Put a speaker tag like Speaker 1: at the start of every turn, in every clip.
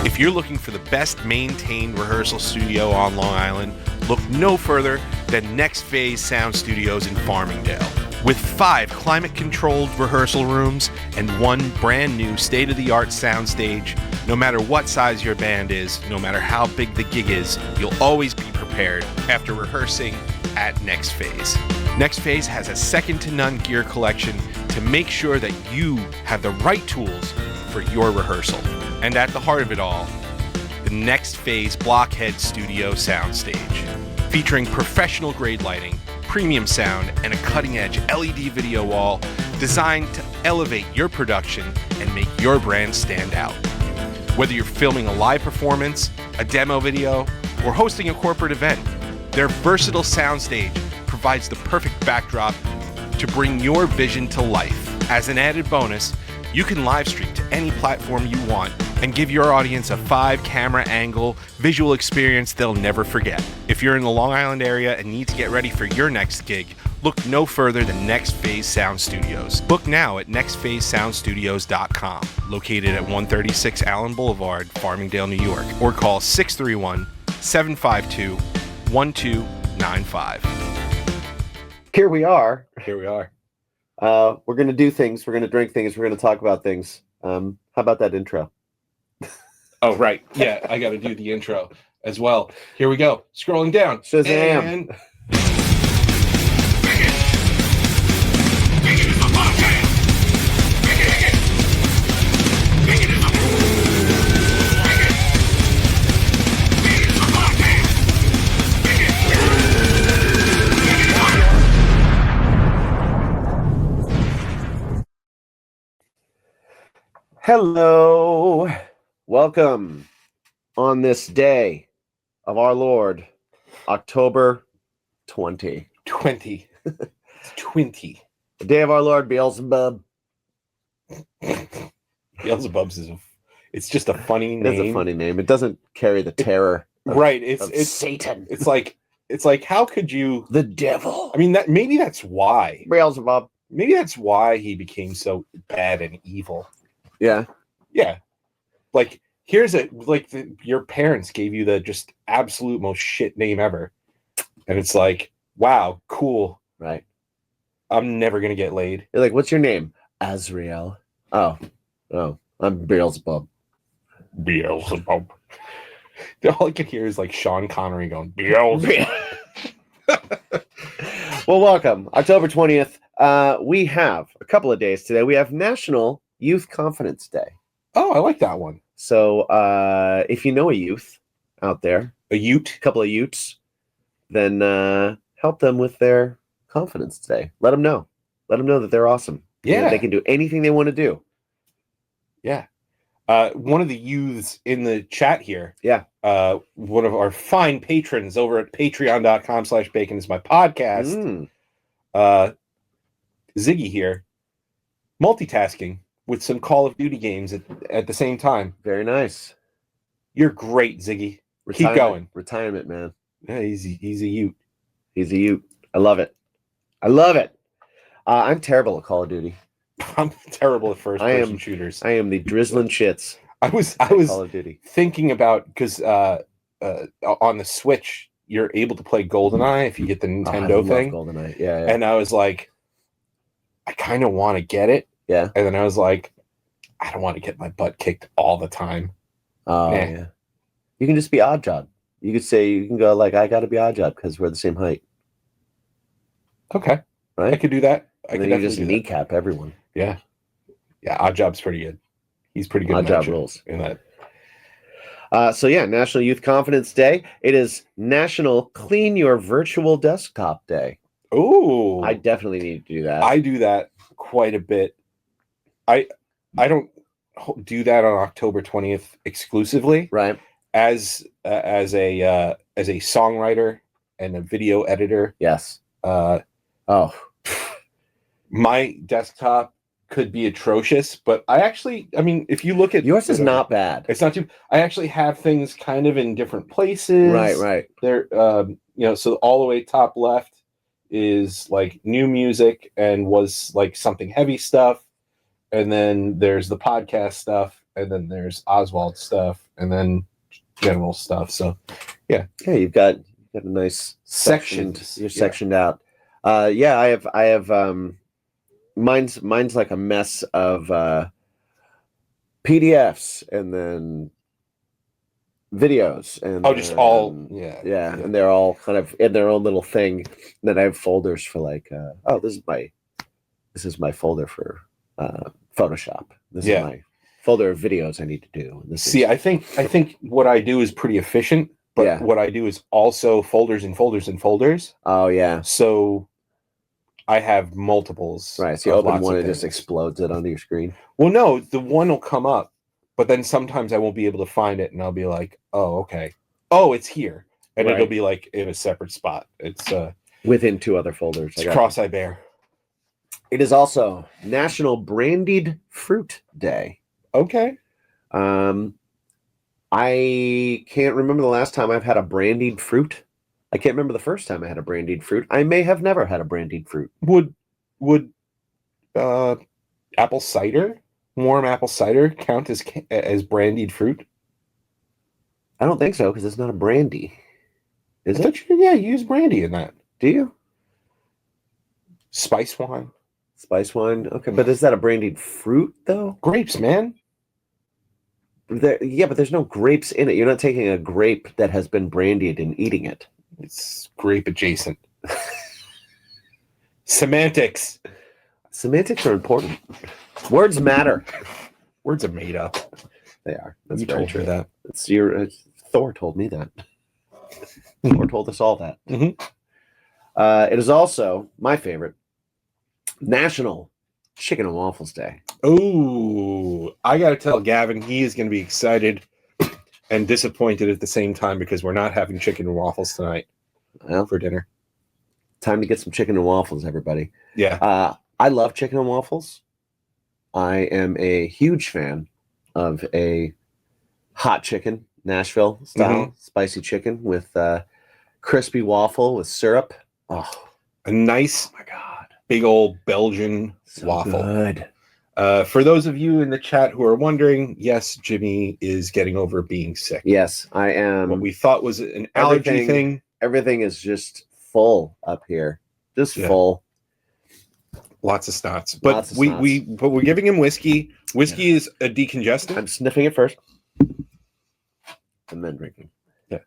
Speaker 1: If you're looking for the best maintained rehearsal studio on Long Island, look no further than Next Phase Sound Studios in Farmingdale. With 5 climate-controlled rehearsal rooms and 1 brand new state-of-the-art soundstage, no matter what size your band is, no matter how big the gig is, you'll always be prepared after rehearsing at Next Phase. Next Phase has a second-to-none gear collection to make sure that you have the right tools for your rehearsal. And at the heart of it all, the Next Phase Blockhead Studio soundstage, featuring professional grade lighting, premium sound, and a cutting-edge LED video wall designed to elevate your production and make your brand stand out. Whether you're filming a live performance, a demo video, or hosting a corporate event, their versatile soundstage provides the perfect backdrop to bring your vision to life. As an added bonus, you can live stream to any platform you want and give your audience a 5-camera angle visual experience they'll never forget. If you're in the Long Island area and need to get ready for your next gig, look no further than Next Phase Sound Studios. Book now at nextphasesoundstudios.com, located at 136 Allen Boulevard, Farmingdale, New York, or call 631-752-1295.
Speaker 2: Here we are.
Speaker 1: We're
Speaker 2: going to do things. We're going to drink things. We're going to talk about things. How about that intro?
Speaker 1: Oh, right. Yeah, I got to do the intro as well. Here we go. Scrolling down.
Speaker 2: Shazam.
Speaker 1: And...
Speaker 2: Hello. Welcome on this day of our Lord, October 20.
Speaker 1: 20. It's 20.
Speaker 2: The day of our Lord, Beelzebub.
Speaker 1: Beelzebub's it's just a funny name.
Speaker 2: It is a funny name. It doesn't carry the terror
Speaker 1: of
Speaker 2: Satan.
Speaker 1: It's like how could you...
Speaker 2: The devil.
Speaker 1: I mean, maybe that's why.
Speaker 2: Beelzebub.
Speaker 1: Maybe that's why he became so bad and evil.
Speaker 2: Yeah.
Speaker 1: Yeah. Like, your parents gave you the just absolute most shit name ever. And it's like, wow, cool.
Speaker 2: Right.
Speaker 1: I'm never going to get laid.
Speaker 2: You're like, what's your name? Azrael. Oh, I'm Beelzebub.
Speaker 1: Beelzebub. All I can hear is like Sean Connery going, Beelzebub.
Speaker 2: Well, welcome. October 20th. We have a couple of days today. We have National Youth Confidence Day.
Speaker 1: Oh, I like that one.
Speaker 2: So if you know a youth out there, a couple of youths, then help them with their confidence today. Let them know that they're awesome.
Speaker 1: Yeah.
Speaker 2: They can do anything they want to do.
Speaker 1: Yeah. One of the youths in the chat here.
Speaker 2: Yeah.
Speaker 1: One of our fine patrons over at patreon.com/bacon is my podcast. Ziggy here. Multitasking with some Call of Duty games at the same time.
Speaker 2: Very nice.
Speaker 1: You're great, Ziggy. Keep going.
Speaker 2: Retirement, man.
Speaker 1: Yeah, he's a Ute.
Speaker 2: He's a Ute. I love it. I'm terrible at Call of Duty.
Speaker 1: I'm terrible at first-person shooters.
Speaker 2: I am the drizzling shits.
Speaker 1: I was
Speaker 2: Call of Duty.
Speaker 1: Thinking about, because on the Switch, you're able to play GoldenEye if you get the Nintendo thing.
Speaker 2: GoldenEye. Yeah.
Speaker 1: And I was like, I kind of want to get it.
Speaker 2: Yeah.
Speaker 1: And then I was like, I don't want to get my butt kicked all the time.
Speaker 2: Oh, yeah. You can just be Odd Job. You can go like, I got to be Odd Job because we're the same height.
Speaker 1: Okay.
Speaker 2: Right?
Speaker 1: I could do that. I could
Speaker 2: just kneecap everyone.
Speaker 1: Yeah. Yeah, Odd Job's pretty good. He's pretty good.
Speaker 2: Odd Job rules.
Speaker 1: In that.
Speaker 2: National Youth Confidence Day. It is National Clean Your Virtual Desktop Day.
Speaker 1: Oh.
Speaker 2: I definitely need to do that.
Speaker 1: I do that quite a bit. I don't do that on October 20th exclusively.
Speaker 2: Right.
Speaker 1: As a songwriter and a video editor.
Speaker 2: Yes.
Speaker 1: My desktop could be atrocious, but if you look at
Speaker 2: yours is not bad.
Speaker 1: It's not too. I actually have things kind of in different places.
Speaker 2: Right.
Speaker 1: There, so all the way top left is like new music and was like something heavy stuff. And then there's the podcast stuff, and then there's Oswald stuff, and then general stuff. So
Speaker 2: Yeah, you've got a nice
Speaker 1: Sections,
Speaker 2: You're
Speaker 1: yeah.
Speaker 2: sectioned out. Yeah, I have mine's like a mess of PDFs and then videos and
Speaker 1: just all
Speaker 2: yeah, and they're all kind of in their own little thing. And then I have folders for like this is my folder for Photoshop. This is my folder of videos I need to do.
Speaker 1: I think what I do is pretty efficient, but what I do is also folders and folders and folders.
Speaker 2: Oh yeah.
Speaker 1: So I have multiples.
Speaker 2: Right. So you open one, it just explodes it onto your screen.
Speaker 1: Well, no, the one will come up, but then sometimes I won't be able to find it, and I'll be like, "Oh, okay. Oh, it's here," and it'll be like in a separate spot. It's
Speaker 2: within two other folders.
Speaker 1: It's cross-eye bear.
Speaker 2: It is also National Brandied Fruit Day.
Speaker 1: Okay.
Speaker 2: I can't remember the last time I've had a brandied fruit. I can't remember the first time I had a brandied fruit. I may have never had a brandied fruit.
Speaker 1: Would apple cider, warm apple cider, count as brandied fruit?
Speaker 2: I don't think so because it's not a brandy. Is it?
Speaker 1: You use brandy in that.
Speaker 2: Do you?
Speaker 1: Spice wine.
Speaker 2: Spice wine. Okay, but is that a brandied fruit though?
Speaker 1: Grapes, man.
Speaker 2: Yeah, but there's no grapes in it. You're not taking a grape that has been brandied and eating it.
Speaker 1: It's grape adjacent. Semantics.
Speaker 2: Semantics are important. Words matter.
Speaker 1: Words are made up.
Speaker 2: They are. That's
Speaker 1: you
Speaker 2: very
Speaker 1: told
Speaker 2: true.
Speaker 1: Me that.
Speaker 2: It's your Thor told me that. Thor told us all that.
Speaker 1: Mm-hmm.
Speaker 2: It is also my favorite, National Chicken and Waffles Day.
Speaker 1: Oh, I got to tell Gavin, he is going to be excited and disappointed at the same time because we're not having chicken and waffles tonight for dinner.
Speaker 2: Time to get some chicken and waffles, everybody.
Speaker 1: Yeah.
Speaker 2: I love chicken and waffles. I am a huge fan of a hot chicken, Nashville style, spicy chicken with crispy waffle with syrup. Oh,
Speaker 1: a nice,
Speaker 2: oh my God,
Speaker 1: big old Belgian waffle.
Speaker 2: Good.
Speaker 1: For those of you in the chat who are wondering, yes, Jimmy is getting over being sick.
Speaker 2: Yes, I am.
Speaker 1: What we thought was an allergy thing.
Speaker 2: Everything is just full up here. Just full.
Speaker 1: Lots of snots. But we're giving him whiskey. Whiskey is a decongestant.
Speaker 2: I'm sniffing it first. And then drinking.
Speaker 1: Yeah.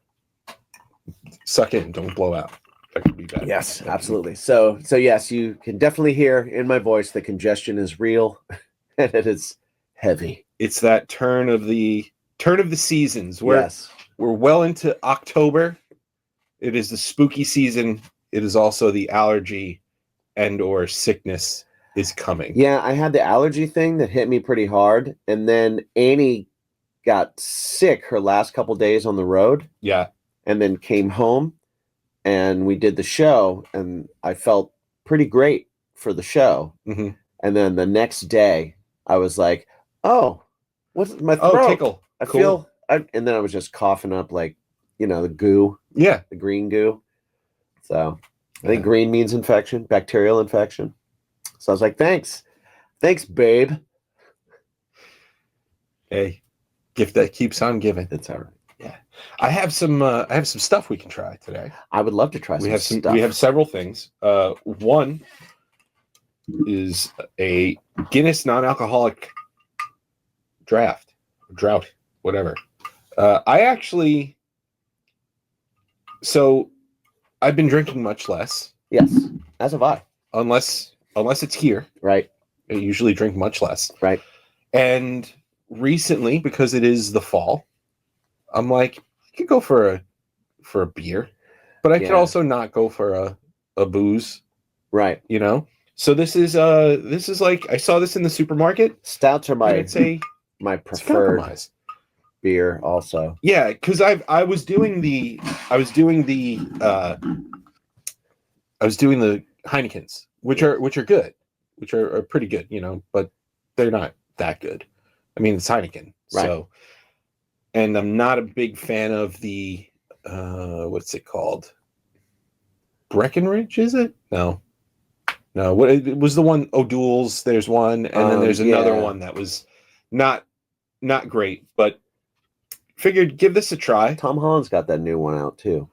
Speaker 1: Suck in, don't blow out. That could be bad.
Speaker 2: Yes, absolutely. So yes, you can definitely hear in my voice the congestion is real and it is heavy.
Speaker 1: It's that turn of the seasons where we're well into October. It is the spooky season. It is also the allergy and or sickness is coming.
Speaker 2: Yeah, I had the allergy thing that hit me pretty hard, and then Annie got sick her last couple days on the road.
Speaker 1: Yeah.
Speaker 2: And then came home and we did the show and I felt pretty great for the show.
Speaker 1: Mm-hmm.
Speaker 2: And then the next day I was like, oh, what's my throat?
Speaker 1: Oh, tickle.
Speaker 2: And then I was just coughing up like, the goo.
Speaker 1: Yeah.
Speaker 2: The green goo. So I think green means infection, bacterial infection. So I was like, thanks, babe.
Speaker 1: Hey, gift that keeps on giving.
Speaker 2: It's all right.
Speaker 1: Yeah, I have some stuff we can try today.
Speaker 2: I would love to try.
Speaker 1: We have several things. One is a Guinness non-alcoholic drought, whatever. I've been drinking much less.
Speaker 2: Yes, as have I.
Speaker 1: Unless it's here.
Speaker 2: Right.
Speaker 1: I usually drink much less.
Speaker 2: Right.
Speaker 1: And recently, because it is the fall, I'm like, I could go for a beer, but I could also not go for a booze.
Speaker 2: Right.
Speaker 1: So this is like, I saw this in the supermarket.
Speaker 2: Stouts are my preferred beer also.
Speaker 1: Yeah, because I was doing the Heinekens, which are good, which are pretty good, but they're not that good. I mean, it's Heineken.
Speaker 2: Right.
Speaker 1: So, and I'm not a big fan of the what's it called? Breckenridge, is it? No. What it was the one O'Doul's, there's one, and then there's another one that was not great, but figured give this a try.
Speaker 2: Tom Holland's got that new one out too.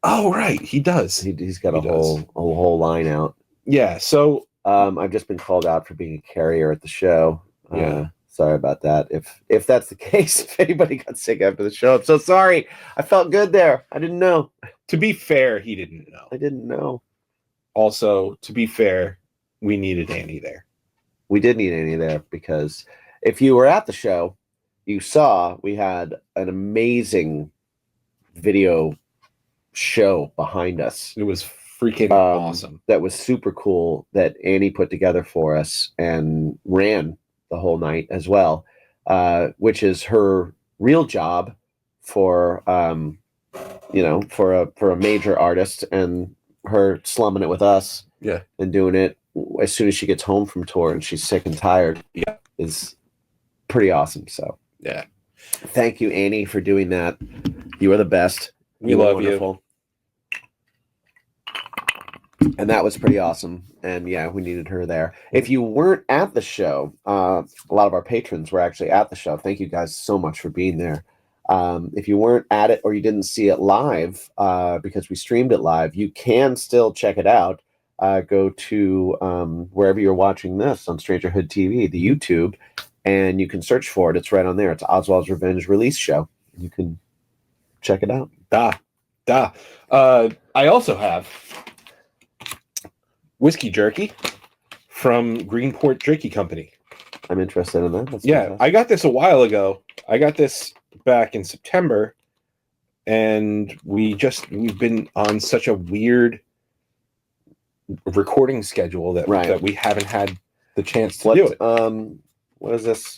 Speaker 1: Oh, right. He does.
Speaker 2: He's got a whole line out.
Speaker 1: Yeah. So
Speaker 2: I've just been called out for being a carrier at the show.
Speaker 1: Yeah.
Speaker 2: Sorry about that. If that's the case, if anybody got sick after the show, I'm so sorry. I felt good there. I didn't know.
Speaker 1: To be fair, he didn't know.
Speaker 2: I didn't know.
Speaker 1: Also, to be fair, we needed Annie there.
Speaker 2: We did need Annie there because if you were at the show, you saw we had an amazing video show behind us.
Speaker 1: It was freaking awesome.
Speaker 2: That was super cool that Annie put together for us and ran the whole night as well, which is her real job for for a major artist, and her slumming it with us and doing it as soon as she gets home from tour and she's sick and tired is pretty awesome. So
Speaker 1: yeah,
Speaker 2: thank you, Annie, for doing that. You are the best.
Speaker 1: We love you.
Speaker 2: And that was pretty awesome. And yeah, we needed her there. If you weren't at the show, a lot of our patrons were actually at the show. Thank you guys so much for being there. If you weren't at it or you didn't see it live, because we streamed it live, you can still check it out. Go to wherever you're watching this on Strangerhood TV, the YouTube, and you can search for it. It's right on there. It's Oswald's Revenge release show. You can check it out.
Speaker 1: I also have whiskey jerky from Greenport Jerky Company.
Speaker 2: I'm interested in that. That's
Speaker 1: fantastic. I got this a while ago. I got this back in September, and we've been on such a weird recording schedule that we haven't had the chance to do it.
Speaker 2: What is this?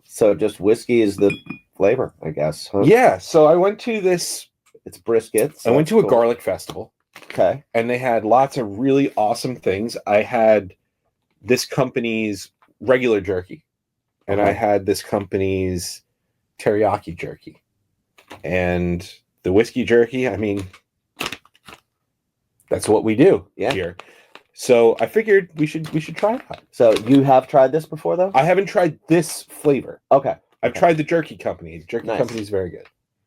Speaker 2: So just whiskey is the flavor, I guess, huh?
Speaker 1: Yeah. So I went to this.
Speaker 2: It's brisket.
Speaker 1: I went to a garlic festival.
Speaker 2: Okay.
Speaker 1: And they had lots of really awesome things. I had this company's regular jerky, and I had this company's teriyaki jerky, and the whiskey jerky. I mean, that's what we do here. So I figured we should try it out.
Speaker 2: So you have tried this before, though?
Speaker 1: I haven't tried this flavor.
Speaker 2: Okay.
Speaker 1: I've tried the jerky company. The jerky company is very good.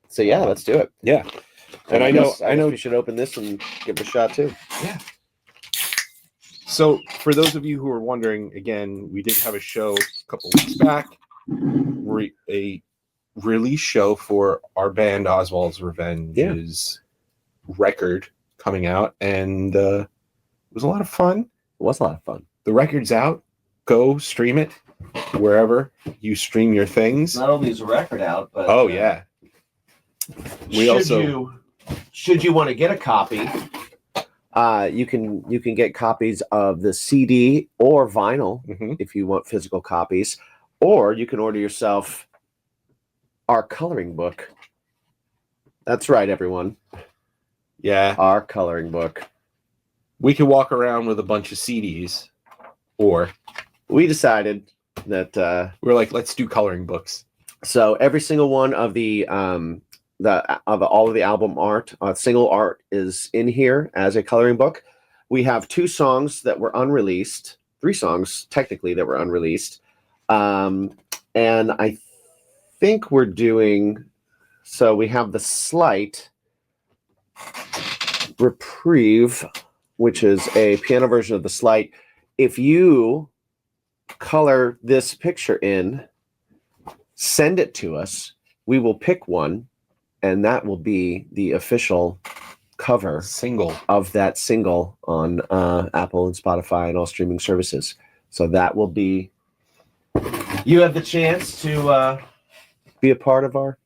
Speaker 2: So yeah, let's do it.
Speaker 1: Yeah. And I know
Speaker 2: we should open this and give it a shot too.
Speaker 1: Yeah. So for those of you who are wondering, again, we did have a show a couple weeks back, a release show for our band Oswald's Revenge's record coming out, and it was a lot of fun.
Speaker 2: It was a lot of fun.
Speaker 1: The record's out. Go stream it wherever you stream your things.
Speaker 2: Not only is the record out, but should you want to get a copy, you can get copies of the CD or vinyl if you want physical copies, or you can order yourself our coloring book. That's right, everyone.
Speaker 1: Yeah,
Speaker 2: our coloring book.
Speaker 1: We could walk around with a bunch of CDs, or
Speaker 2: we decided that
Speaker 1: we're like, let's do coloring books.
Speaker 2: So every single one of the all of the album art, single art is in here as a coloring book. We have 2 songs that were unreleased, 3 songs technically that were unreleased, and I think we're doing. So we have the Slight Reprieve, which is a piano version of the Slight. If you color this picture in, send it to us. We will pick one, and that will be the official cover
Speaker 1: single
Speaker 2: of that single on Apple and Spotify and all streaming services. So that will be. You have the chance to be a part of our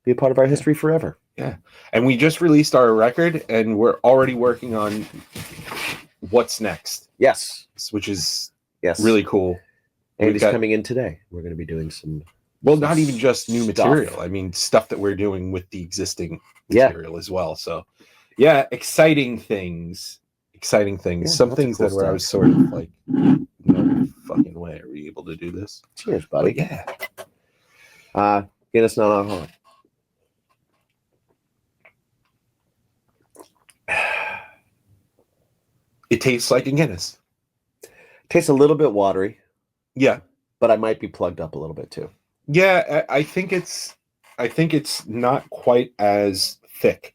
Speaker 2: history forever.
Speaker 1: Yeah, and we just released our record, and we're already working on what's next.
Speaker 2: Yes,
Speaker 1: which is really cool.
Speaker 2: Andy's coming in today. We're going to be doing some.
Speaker 1: Well, not even just new material. I mean, stuff that we're doing with the existing material as well. So, yeah, exciting things. Yeah, some things cool that where I was sort of like, no fucking way are we able to do this.
Speaker 2: Cheers, buddy.
Speaker 1: But yeah.
Speaker 2: Guinness non-alcoholic.
Speaker 1: It tastes like a Guinness.
Speaker 2: Tastes a little bit watery.
Speaker 1: Yeah.
Speaker 2: But I might be plugged up a little bit too.
Speaker 1: Yeah, I think it's I think it's not quite as thick.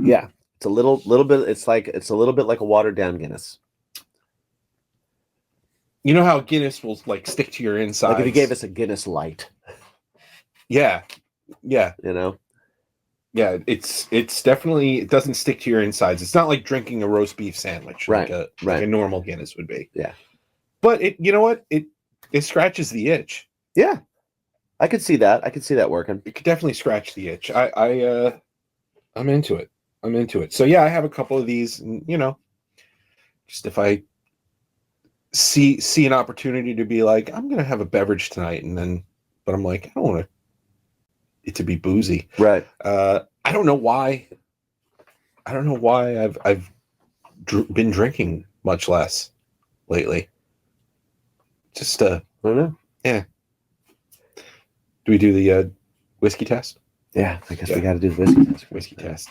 Speaker 2: Yeah, it's a little bit. It's a little bit like a watered down Guinness.
Speaker 1: You know how Guinness will like stick to your insides.
Speaker 2: Like if you gave us a Guinness Light.
Speaker 1: Yeah. Yeah.
Speaker 2: You know.
Speaker 1: Yeah, it's definitely, it doesn't stick to your insides. It's not like drinking a roast beef sandwich,
Speaker 2: right?
Speaker 1: Like a normal Guinness would be.
Speaker 2: Yeah,
Speaker 1: but you know what? It scratches the itch.
Speaker 2: Yeah, I could see that. I could see that working.
Speaker 1: It could definitely scratch the itch. I'm into it. I'm into it. So yeah, I have a couple of these. And, just if I see an opportunity to be like, I'm gonna have a beverage tonight, but I'm like, I don't want it to be boozy.
Speaker 2: Right.
Speaker 1: I don't know why. I've been drinking much less lately. Just
Speaker 2: I don't know.
Speaker 1: Yeah. Do we do the whiskey test?
Speaker 2: Yeah, I guess we got to do the whiskey test.
Speaker 1: Whiskey test.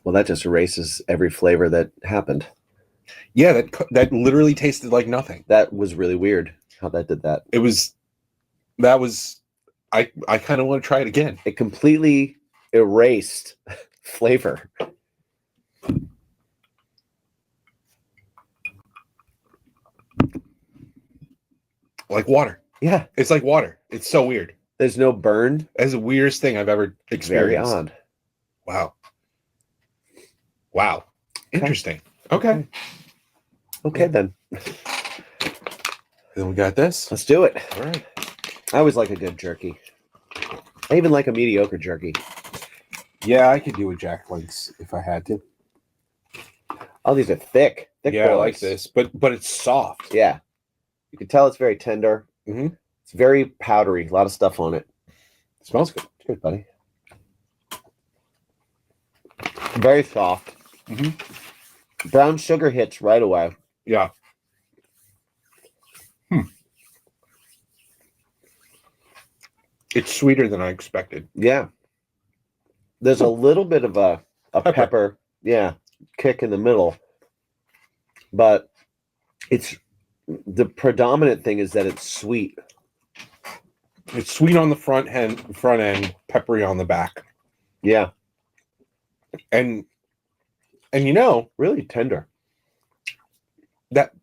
Speaker 2: Well, that just erases every flavor that happened.
Speaker 1: Yeah, that literally tasted like nothing.
Speaker 2: That was really weird how that did that.
Speaker 1: I kind of want to try it again.
Speaker 2: It completely erased flavor.
Speaker 1: Like water.
Speaker 2: Yeah.
Speaker 1: It's like water. It's so weird.
Speaker 2: There's no burn.
Speaker 1: It's the weirdest thing I've ever experienced.
Speaker 2: Very odd.
Speaker 1: Wow. Interesting. Okay.
Speaker 2: Okay, then.
Speaker 1: Then we got this.
Speaker 2: Let's do it.
Speaker 1: All right.
Speaker 2: I always like a good jerky. I even like a mediocre jerky.
Speaker 1: Yeah, I could do a Jack Links if I had to.
Speaker 2: Oh, these are thick.
Speaker 1: Yeah,
Speaker 2: boys.
Speaker 1: I like this, but it's soft.
Speaker 2: Yeah. You can tell it's very tender.
Speaker 1: Mm-hmm.
Speaker 2: It's very powdery. A lot of stuff on it.
Speaker 1: It smells good.
Speaker 2: It's good, buddy. Very soft.
Speaker 1: Mm-hmm.
Speaker 2: Brown sugar hits right away.
Speaker 1: Yeah. It's sweeter than I expected.
Speaker 2: Yeah. There's a little bit of a pepper, kick in the middle. But it's the predominant thing is that it's sweet.
Speaker 1: It's sweet on the front end, peppery on the back.
Speaker 2: Yeah.
Speaker 1: And
Speaker 2: really tender.
Speaker 1: That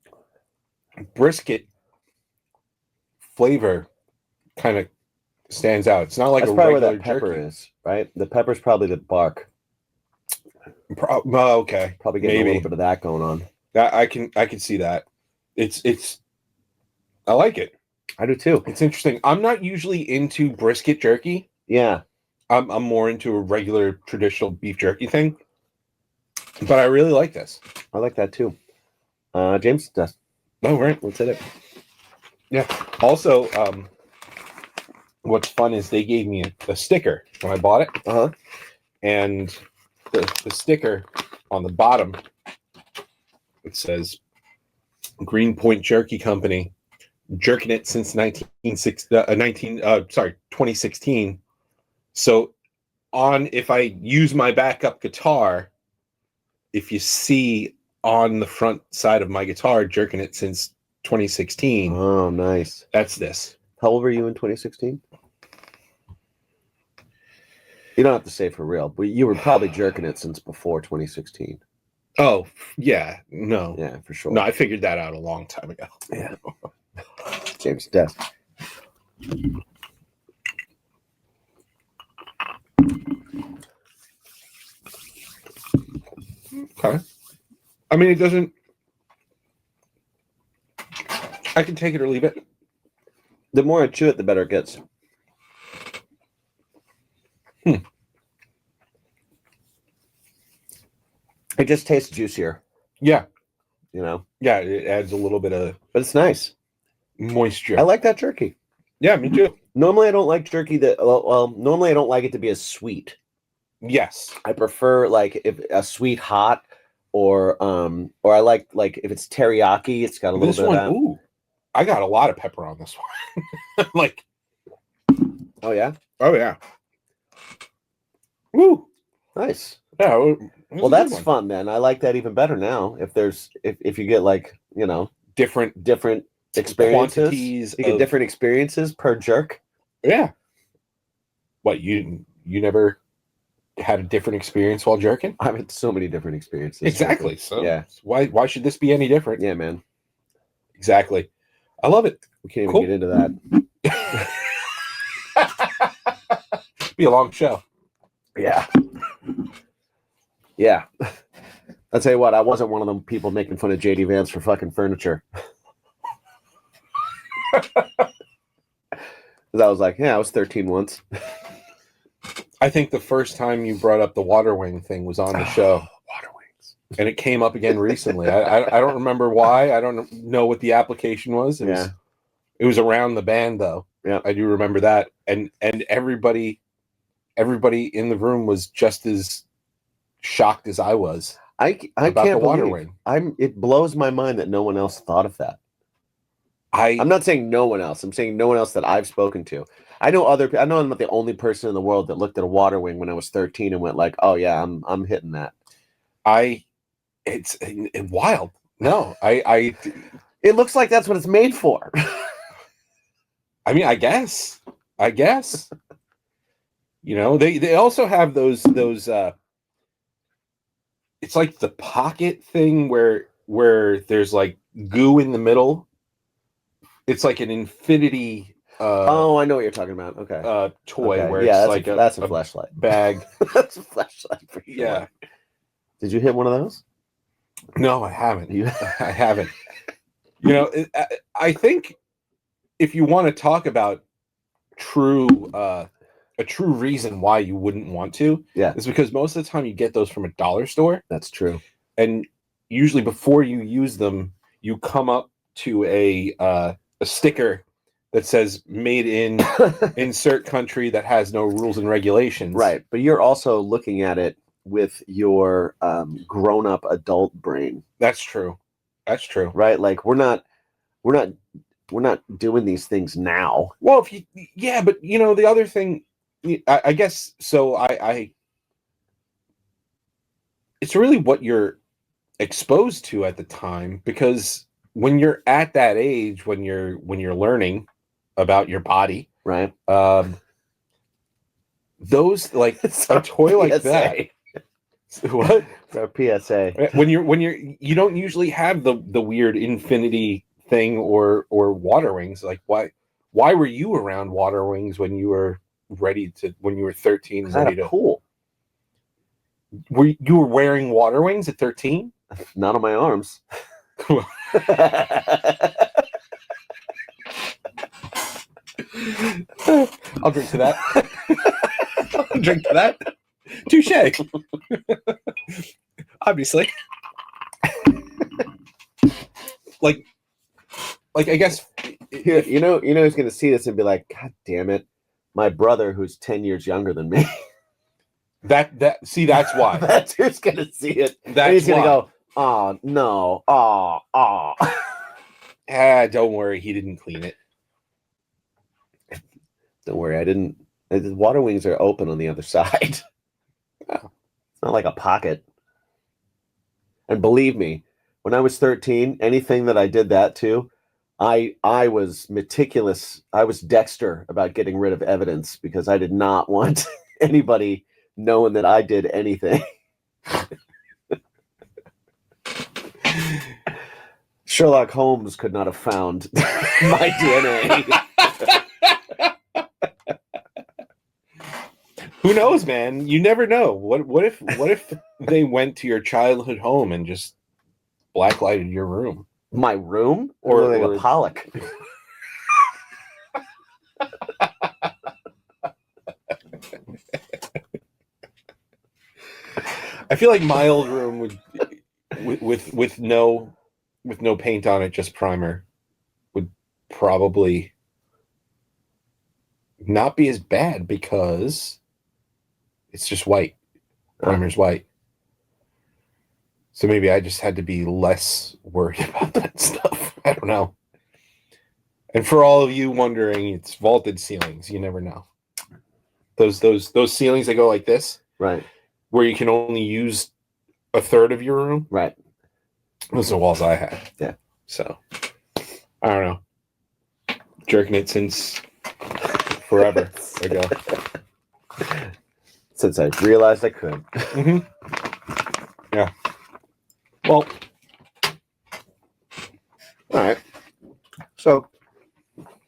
Speaker 1: brisket flavor kind of stands out. It's not like
Speaker 2: that's
Speaker 1: a
Speaker 2: probably
Speaker 1: regular
Speaker 2: where that pepper
Speaker 1: jerky.
Speaker 2: is, right? The pepper's probably the bark.
Speaker 1: Okay.
Speaker 2: Probably getting a little bit of that going on.
Speaker 1: I can see that. It's I like it.
Speaker 2: I do too.
Speaker 1: It's interesting. I'm not usually into brisket jerky.
Speaker 2: Yeah.
Speaker 1: I'm more into a regular traditional beef jerky thing. But I really like this.
Speaker 2: I like that too. James does.
Speaker 1: Oh, right.
Speaker 2: Let's hit it.
Speaker 1: Yeah. Also, what's fun is they gave me a sticker when I bought it.
Speaker 2: Uh-huh.
Speaker 1: And the sticker on the bottom, it says Greenpoint Jerky Company, jerking it since 2016. So if I use my backup guitar, if you see on the front side of my guitar, jerking it since 2016.
Speaker 2: Oh, nice.
Speaker 1: That's this.
Speaker 2: How old were you in 2016? You don't have to say for real, but you were probably jerking it since before 2016.
Speaker 1: Oh, yeah. No.
Speaker 2: Yeah, for sure.
Speaker 1: No, I figured that out a long time ago.
Speaker 2: Yeah. James does.
Speaker 1: Okay. I mean, it doesn't... I can take it or leave it.
Speaker 2: The more I chew it, the better it gets. It just tastes juicier.
Speaker 1: Yeah.
Speaker 2: Yeah,
Speaker 1: it adds a little bit of...
Speaker 2: But it's nice.
Speaker 1: Moisture.
Speaker 2: I like that jerky.
Speaker 1: Yeah, me too.
Speaker 2: Normally, I don't like jerky that... Well, normally I don't like it to be as sweet.
Speaker 1: Yes.
Speaker 2: I prefer, like, if a sweet hot or I like if it's teriyaki, it's got a little bit of that.
Speaker 1: Ooh. I got a lot of pepper on this one. Like...
Speaker 2: Oh, yeah?
Speaker 1: Oh, yeah. Woo.
Speaker 2: Nice.
Speaker 3: Yeah, it was
Speaker 2: Well,
Speaker 3: a good
Speaker 2: that's
Speaker 3: one.
Speaker 2: fun, man. I like that even better now. If you get like,
Speaker 3: Different
Speaker 2: experiences,
Speaker 3: quantities
Speaker 2: you get
Speaker 3: of
Speaker 2: different experiences per jerk.
Speaker 3: yeah. What you never had a different experience while jerking?
Speaker 2: I've had so many different experiences.
Speaker 3: Exactly.
Speaker 2: jerking.
Speaker 3: So
Speaker 2: yeah,
Speaker 3: why should this be any different?
Speaker 2: yeah, man.
Speaker 3: Exactly. I love it.
Speaker 2: We can't even
Speaker 3: Cool.
Speaker 2: get into that.
Speaker 3: Be a long show.
Speaker 2: Yeah. Yeah. I'll tell you what, I wasn't one of them people making fun of JD Vance for fucking furniture. Because I was like, yeah, I was 13 once.
Speaker 3: I think the first time you brought up the water wing thing was on the show.
Speaker 2: Water wings.
Speaker 3: And it came up again recently. I don't remember why. I don't know what the application was. It was around the band though.
Speaker 2: Yeah.
Speaker 3: I do remember that. And everybody in the room was just as shocked as I was.
Speaker 2: I
Speaker 3: about
Speaker 2: can't
Speaker 3: the water
Speaker 2: believe
Speaker 3: wing.
Speaker 2: it blows my mind that no one else thought of that. I'm not saying no one else. I'm saying no one else that I've spoken to. I know I'm not the only person in the world that looked at a water wing when I was 13 and went like, "Oh yeah, I'm hitting that."
Speaker 3: It's wild. No,
Speaker 2: it looks like that's what it's made for.
Speaker 3: I mean, I guess. They also have those it's like the pocket thing where there's like goo in the middle. It's like an infinity
Speaker 2: I know what you're talking about. Okay.
Speaker 3: Toy
Speaker 2: okay.
Speaker 3: where
Speaker 2: yeah,
Speaker 3: it's
Speaker 2: that's a flashlight
Speaker 3: bag.
Speaker 2: That's a flashlight for sure.
Speaker 3: Yeah.
Speaker 2: Did you hit one of those?
Speaker 3: No, I haven't. I haven't. I think if you want to talk about a true reason why you wouldn't want to, is because most of the time you get those from a dollar store.
Speaker 2: That's true.
Speaker 3: And usually before you use them, you come up to a sticker that says "Made in insert country" that has no rules and regulations.
Speaker 2: Right, but you're also looking at it with your grown-up adult brain.
Speaker 3: That's true. That's true.
Speaker 2: Right, like we're not doing these things now.
Speaker 3: Well, but the other thing, I guess so. It's really what you're exposed to at the time, because when you're at that age, when you're learning about your body,
Speaker 2: right?
Speaker 3: Those like a toy like that. What?
Speaker 2: It's our PSA.
Speaker 3: When you don't usually have the weird infinity thing or water wings. Like why were you around water wings when you were 13 ready to
Speaker 2: pool?
Speaker 3: You were wearing water wings at 13?
Speaker 2: Not on my arms.
Speaker 3: I'll drink to that. I'll drink to that. Touche. Obviously. like I guess
Speaker 2: you know who's gonna see this and be like, God damn it, my brother who's 10 years younger than me.
Speaker 3: That's why.
Speaker 2: That's who's gonna see it.
Speaker 3: That's
Speaker 2: he's gonna
Speaker 3: why.
Speaker 2: go, oh no, oh.
Speaker 3: Don't worry, he didn't clean it.
Speaker 2: Don't worry, I didn't. The water wings are open on the other side.
Speaker 3: Oh.
Speaker 2: It's not like a pocket. And believe me, when I was 13, anything that I did that to, I was meticulous. I was Dexter about getting rid of evidence because I did not want anybody knowing that I did anything. Sherlock Holmes could not have found my DNA.
Speaker 3: Who knows, man? You never know. What if they went to your childhood home and just blacklighted your room?
Speaker 2: My room? Or like a Pollock?
Speaker 3: I feel like my old room would with no paint on it, just primer, would probably not be as bad because it's just white. Primer's white. So maybe I just had to be less worried about that stuff. I don't know. And for all of you wondering, it's vaulted ceilings. You never know. Those ceilings that go like this.
Speaker 2: Right.
Speaker 3: where you can only use a third of your room.
Speaker 2: Right.
Speaker 3: Those are the walls I had.
Speaker 2: Yeah.
Speaker 3: So I don't know. Jerking it since forever ago.
Speaker 2: Since I realized I could.
Speaker 3: Mm-hmm. Yeah. Well,
Speaker 2: All right. So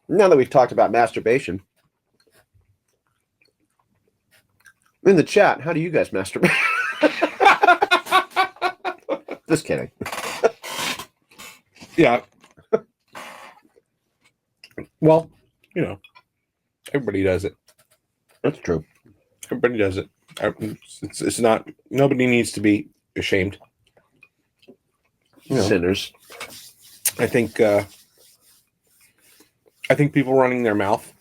Speaker 2: now that we've talked about masturbation, in the chat, how do you guys masturbate? Just kidding.
Speaker 3: yeah. Well, you know, everybody does it.
Speaker 2: That's true.
Speaker 3: Everybody does it. It's not. Nobody needs to be ashamed. You know,
Speaker 2: Sinners.
Speaker 3: I think people running their mouth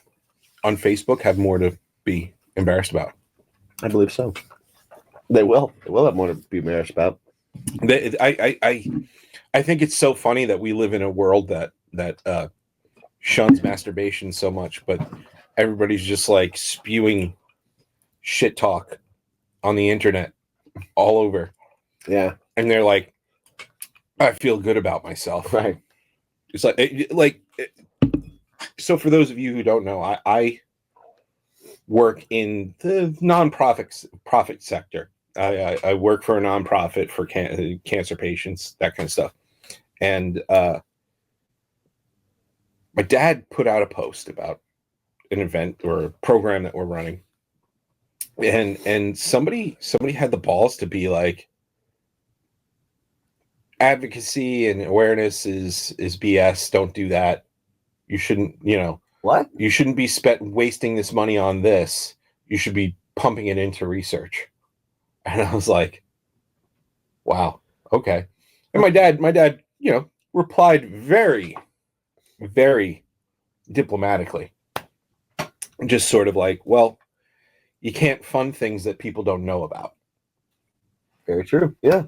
Speaker 3: on Facebook have more to be embarrassed about.
Speaker 2: I believe so. They will. They will have more to be embarrassed about.
Speaker 3: I think it's so funny that we live in a world that shuns masturbation so much, but everybody's just like spewing shit talk on the internet all over.
Speaker 2: Yeah.
Speaker 3: And they're like, I feel good about myself.
Speaker 2: Right.
Speaker 3: It's like so for those of you who don't know, I work in the profit sector. I work for a nonprofit for cancer patients, that kind of stuff. And my dad put out a post about an event or a program that we're running. And somebody had the balls to be like, advocacy and awareness is BS. Don't do that. You shouldn't,
Speaker 2: What?
Speaker 3: You shouldn't be wasting this money on this. You should be pumping it into research. And I was like, wow, okay. And my dad, replied very, very diplomatically. Just sort of like, well, you can't fund things that people don't know about.
Speaker 2: Very true. Yeah.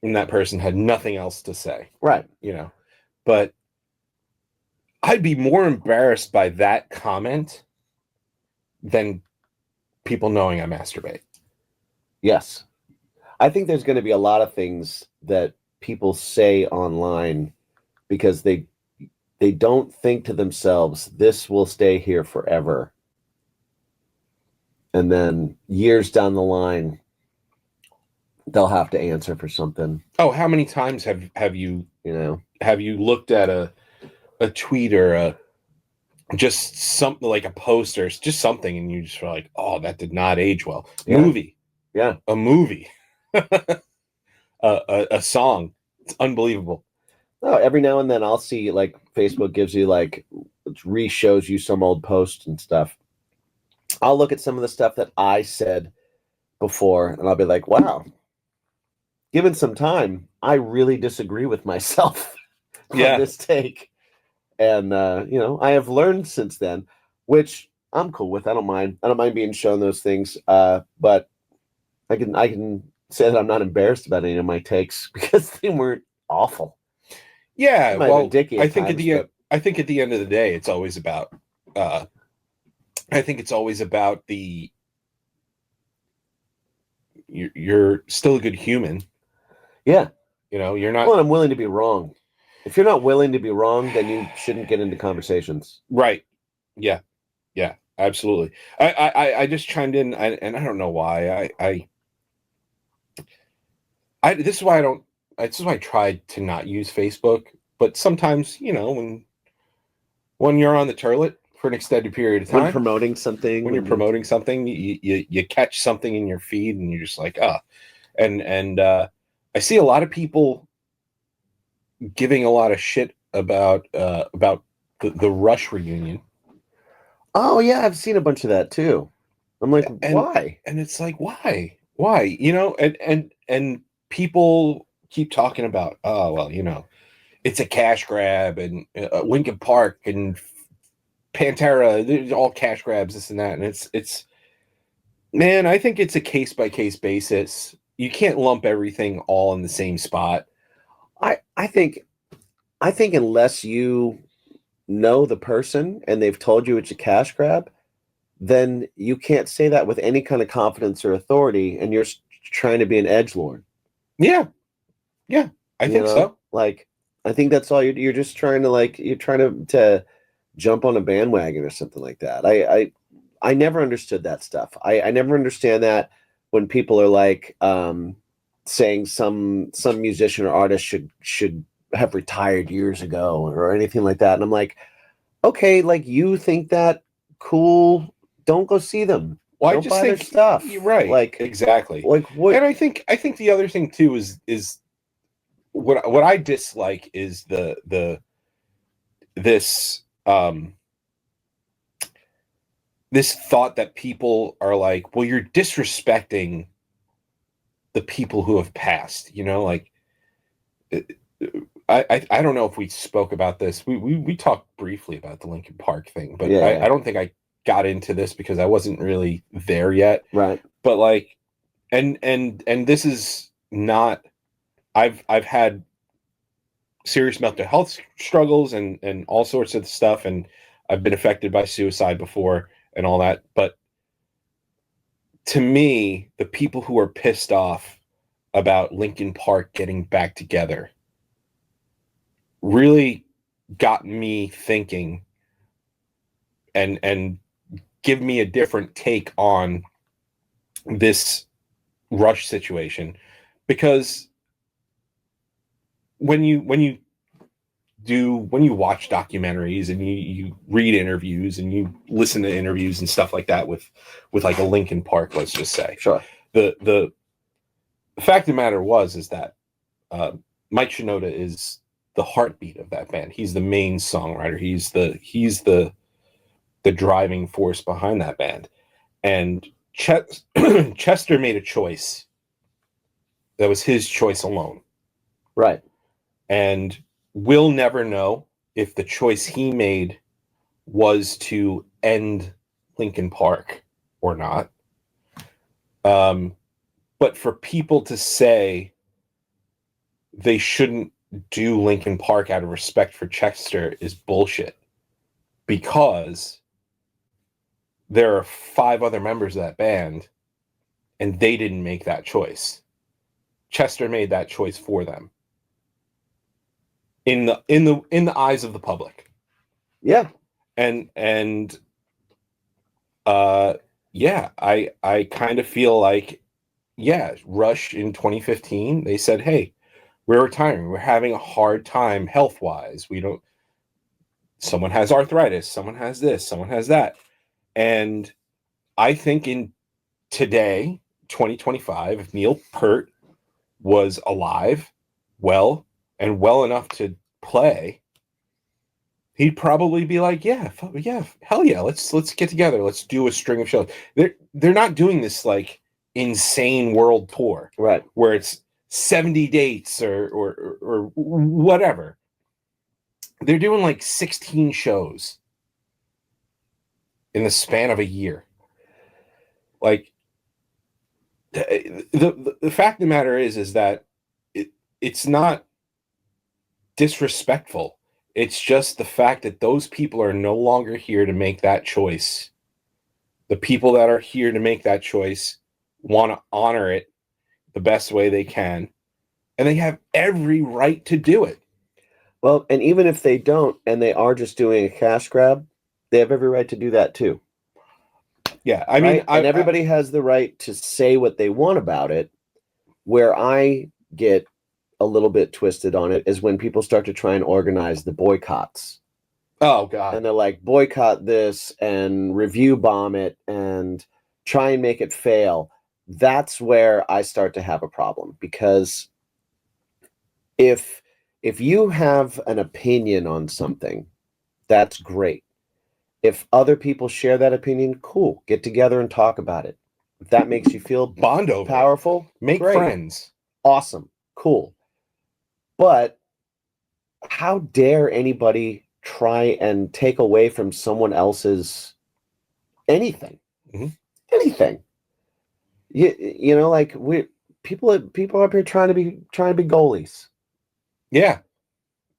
Speaker 3: And that person had nothing else to say.
Speaker 2: Right.
Speaker 3: But I'd be more embarrassed by that comment than people knowing I masturbate.
Speaker 2: Yes. I think there's going to be a lot of things that people say online because they don't think to themselves, this will stay here forever. And then years down the line, they'll have to answer for something.
Speaker 3: Oh, how many times have you looked at a tweet or just something like a post or just something, and you just feel like, oh, that did not age well.
Speaker 2: Yeah.
Speaker 3: Movie.
Speaker 2: Yeah.
Speaker 3: A movie. a song. It's unbelievable.
Speaker 2: Oh, every now and then I'll see like Facebook gives you like re-shows you some old posts and stuff. I'll look at some of the stuff that I said before and I'll be like, wow, given some time, I really disagree with myself on this take. And I have learned since then, which I'm cool with. I don't mind being shown those things. But I can say that I'm not embarrassed about any of my takes because they weren't awful.
Speaker 3: Yeah, well, I think at the end of the day, it's always about. I think it's always about you're still a good human.
Speaker 2: Yeah,
Speaker 3: you're not.
Speaker 2: Well, I'm willing to be wrong. If you're not willing to be wrong, then you shouldn't get into conversations.
Speaker 3: Right. Yeah. Yeah. Absolutely. I just chimed in, and I don't know why. This is why I don't. This is why I tried to not use Facebook. But sometimes, when you're on the toilet for an extended period of time,
Speaker 2: when promoting something,
Speaker 3: you catch something in your feed, and you're just like, and I see a lot of people giving a lot of shit about the Rush reunion.
Speaker 2: Oh yeah, I've seen a bunch of that too. I'm like, why?
Speaker 3: And it's like, why? And people keep talking about, oh well, it's a cash grab, and Linkin Park and Pantera, they're all cash grabs, this and that, and it's man, I think it's a case by case basis. You can't lump everything all in the same spot.
Speaker 2: I think unless you know the person and they've told you it's a cash grab, then you can't say that with any kind of confidence or authority, and you're trying to be an edgelord.
Speaker 3: Yeah. I think so.
Speaker 2: Like, I think that's all you're just trying to you're trying to jump on a bandwagon or something like that. I never understood that stuff. I never understand that when people are saying some musician or artist should have retired years ago or anything like that. And I'm like, okay, like you think that, cool, don't go see them.
Speaker 3: Well,
Speaker 2: don't buy their stuff.
Speaker 3: You're right.
Speaker 2: Like,
Speaker 3: exactly.
Speaker 2: Like what?
Speaker 3: And I think the other thing too is what I dislike is this this thought that people are like, well, you're disrespecting the people who have passed, like I don't know if we spoke about this. We talked briefly about the Linkin Park thing, but
Speaker 2: Yeah.
Speaker 3: I don't think I got into this because I wasn't really there yet.
Speaker 2: Right.
Speaker 3: But like, and this is not, I've had serious mental health struggles and all sorts of stuff, and I've been affected by suicide before and all that. But to me, the people who are pissed off about Linkin Park getting back together really got me thinking and give me a different take on this Rush situation, because when you watch documentaries and you read interviews and you listen to interviews and stuff like that with like a Linkin Park, let's just say,
Speaker 2: Sure.
Speaker 3: The fact of the matter is that Mike Shinoda is the heartbeat of that band. He's the main songwriter. He's the driving force behind that band. And Chester made a choice that was his choice alone.
Speaker 2: Right. And
Speaker 3: we'll never know if the choice he made was to end Linkin Park or not. But for people to say they shouldn't do Linkin Park out of respect for Chester is bullshit, because there are 5 other members of that band and they didn't make that choice. Chester made that choice for them in the eyes of the public.
Speaker 2: Yeah.
Speaker 3: And yeah, I kind of feel like, yeah, Rush in 2015, they said, hey, we're retiring. We're having a hard time health-wise. Someone has arthritis, someone has this, someone has that. And I think in today, 2025, if Neil Peart was alive, well enough to play, he'd probably be like, yeah, hell yeah, let's get together, let's do a string of shows. They're not doing this like insane world tour,
Speaker 2: right,
Speaker 3: where it's 70 dates or whatever. They're doing like 16 shows in the span of a year. Like, the fact of the matter is that it's not disrespectful. It's just the fact that those people are no longer here to make that choice. The people that are here to make that choice want to honor it the best way they can, and they have every right to do it.
Speaker 2: Well, and even if they don't, and they are just doing a cash grab, they have every right to do that too.
Speaker 3: Yeah, I mean,
Speaker 2: and everybody has the right to say what they want about it. Where I get a little bit twisted on it is when people start to try and organize the boycotts.
Speaker 3: Oh, God.
Speaker 2: And they're like, boycott this and review bomb it and try and make it fail. That's where I start to have a problem, because if you have an opinion on something, that's great. If other people share that opinion, cool. Get together and talk about it. If that makes you feel
Speaker 3: bond over,
Speaker 2: powerful,
Speaker 3: make
Speaker 2: great.
Speaker 3: Friends.
Speaker 2: Awesome. Cool. But how dare anybody try and take away from someone else's anything?
Speaker 3: Mm-hmm.
Speaker 2: Anything. You know, like people up here trying to be goalies.
Speaker 3: Yeah.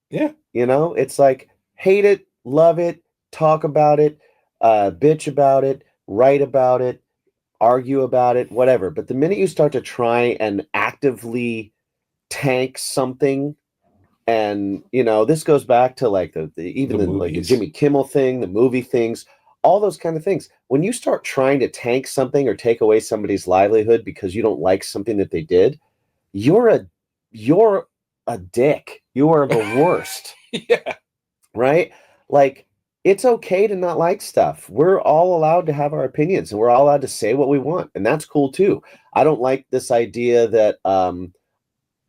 Speaker 3: Yeah.
Speaker 2: You know, it's like, hate it, love it, talk about it, bitch about it, write about it, argue about it, whatever. But the minute you start to try and actively tank something, and this goes back to like even like the
Speaker 3: movies.
Speaker 2: Jimmy Kimmel thing, the movie things, all those kind of things. When you start trying to tank something or take away somebody's livelihood because you don't like something that they did, you're a dick. You are the worst.
Speaker 3: Yeah.
Speaker 2: Right? Like, it's okay to not like stuff. We're all allowed to have our opinions, and we're all allowed to say what we want, and that's cool too. I don't like this idea that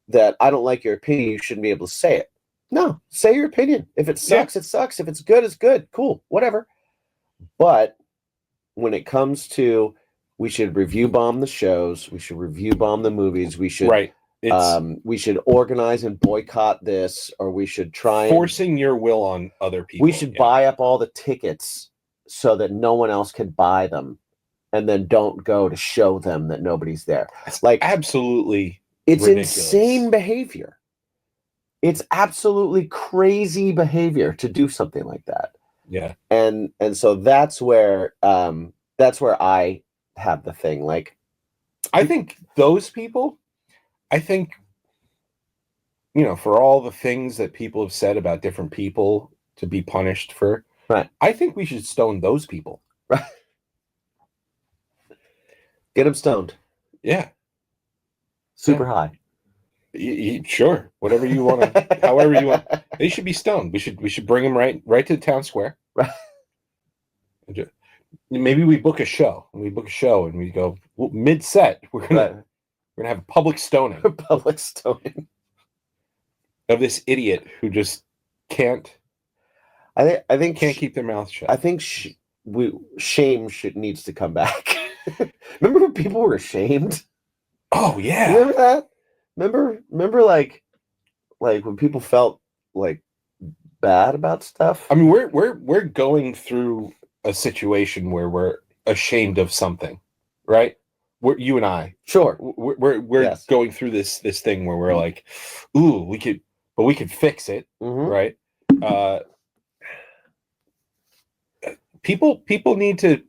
Speaker 2: that I don't like your opinion, you shouldn't be able to say it. No, say your opinion. If it sucks, it sucks. If it's good, it's good. Cool, whatever. But when it comes to, we should review bomb the shows, we should review bomb the movies, we should we should organize and boycott this, or we should try
Speaker 3: forcing your will on other people.
Speaker 2: We should buy up all the tickets so that no one else can buy them, and then don't go to show them that nobody's there. Like,
Speaker 3: absolutely,
Speaker 2: it's
Speaker 3: ridiculous.
Speaker 2: Insane behavior. It's absolutely crazy behavior to do something like that.
Speaker 3: Yeah.
Speaker 2: And so that's where I have the thing. Like,
Speaker 3: I think those people, for all the things that people have said about different people to be punished for,
Speaker 2: right?
Speaker 3: I think we should stone those people.
Speaker 2: Right. Get them stoned.
Speaker 3: Yeah.
Speaker 2: Super high.
Speaker 3: Sure. Whatever you want to, however you want. They should be stoned. We should bring them right to the town square.
Speaker 2: Right.
Speaker 3: Maybe we book a show. And we go, mid-set, we're gonna have a public stoning.
Speaker 2: Public stoning
Speaker 3: of this idiot who just can't.
Speaker 2: I think
Speaker 3: can't keep their mouth shut.
Speaker 2: I think shame needs to come back. Remember when people were ashamed?
Speaker 3: Oh yeah.
Speaker 2: Remember that? Remember like when people felt like bad about stuff?
Speaker 3: I mean, we're going through a situation where we're ashamed of something, right? You and I.
Speaker 2: Sure.
Speaker 3: We're
Speaker 2: yes.
Speaker 3: going through this thing where we're like, ooh, we could fix it, right? People need to,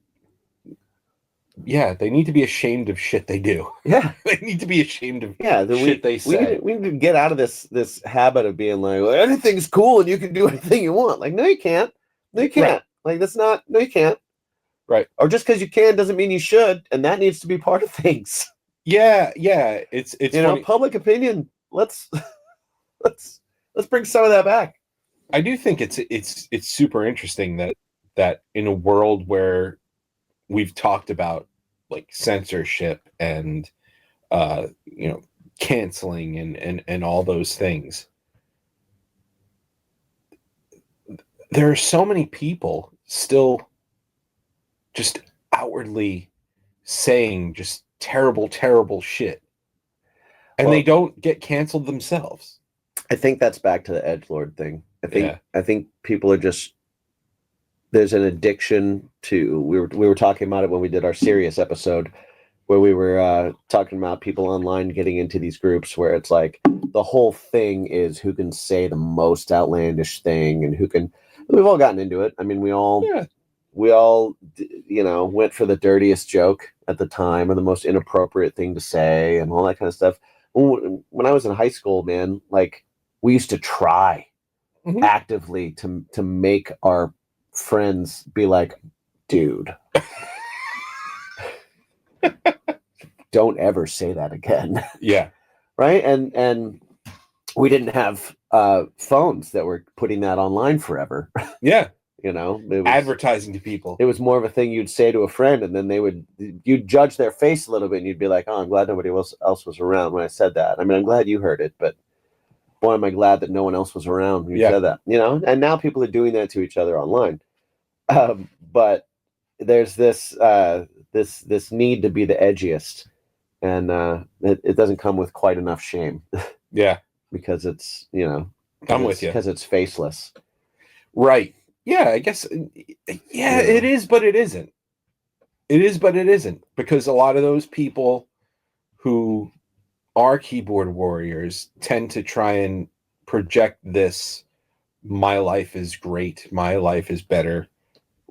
Speaker 3: they need to be ashamed of shit they do.
Speaker 2: Yeah.
Speaker 3: They need to be ashamed of
Speaker 2: shit
Speaker 3: they say.
Speaker 2: We need to get out of this habit of being like, well, anything's cool and you can do anything you want. Like, no, you can't. No, you can't. Right. Like, that's not, no, you can't.
Speaker 3: Right.
Speaker 2: Or just because you can doesn't mean you should, and that needs to be part of things.
Speaker 3: Yeah. It's
Speaker 2: funny. Public opinion. Let's bring some of that back.
Speaker 3: I do think it's super interesting that in a world where we've talked about like censorship and canceling and all those things, there are so many people still just outwardly saying just terrible shit, and they don't get canceled themselves.
Speaker 2: I think that's back to the edgelord thing. I think people are just, there's an addiction to, we were talking about it when we did our serious episode, where we were talking about people online getting into these groups where it's like the whole thing is who can say the most outlandish thing, and we've all gotten into it. I mean, we all went for the dirtiest joke at the time, or the most inappropriate thing to say, and all that kind of stuff. When I was in high school, man, like, we used to try actively to make our friends be like, dude, don't ever say that again.
Speaker 3: Yeah.
Speaker 2: Right. And we didn't have phones that were putting that online forever.
Speaker 3: Yeah.
Speaker 2: It was
Speaker 3: advertising to people.
Speaker 2: It was more of a thing you'd say to a friend, and then you'd judge their face a little bit, and you'd be like, oh, I'm glad nobody else was around when I said that. I mean, I'm glad you heard it, but boy, am I glad that no one else was around when you said that, and now people are doing that to each other online. But there's this need to be the edgiest, and it doesn't come with quite enough shame.
Speaker 3: Yeah.
Speaker 2: Because it's,
Speaker 3: I'm with you.
Speaker 2: Because it's faceless.
Speaker 3: Right. Yeah, I guess. Yeah, it is, but it isn't. It is, but it isn't. Because a lot of those people who are keyboard warriors tend to try and project this, my life is great, my life is better,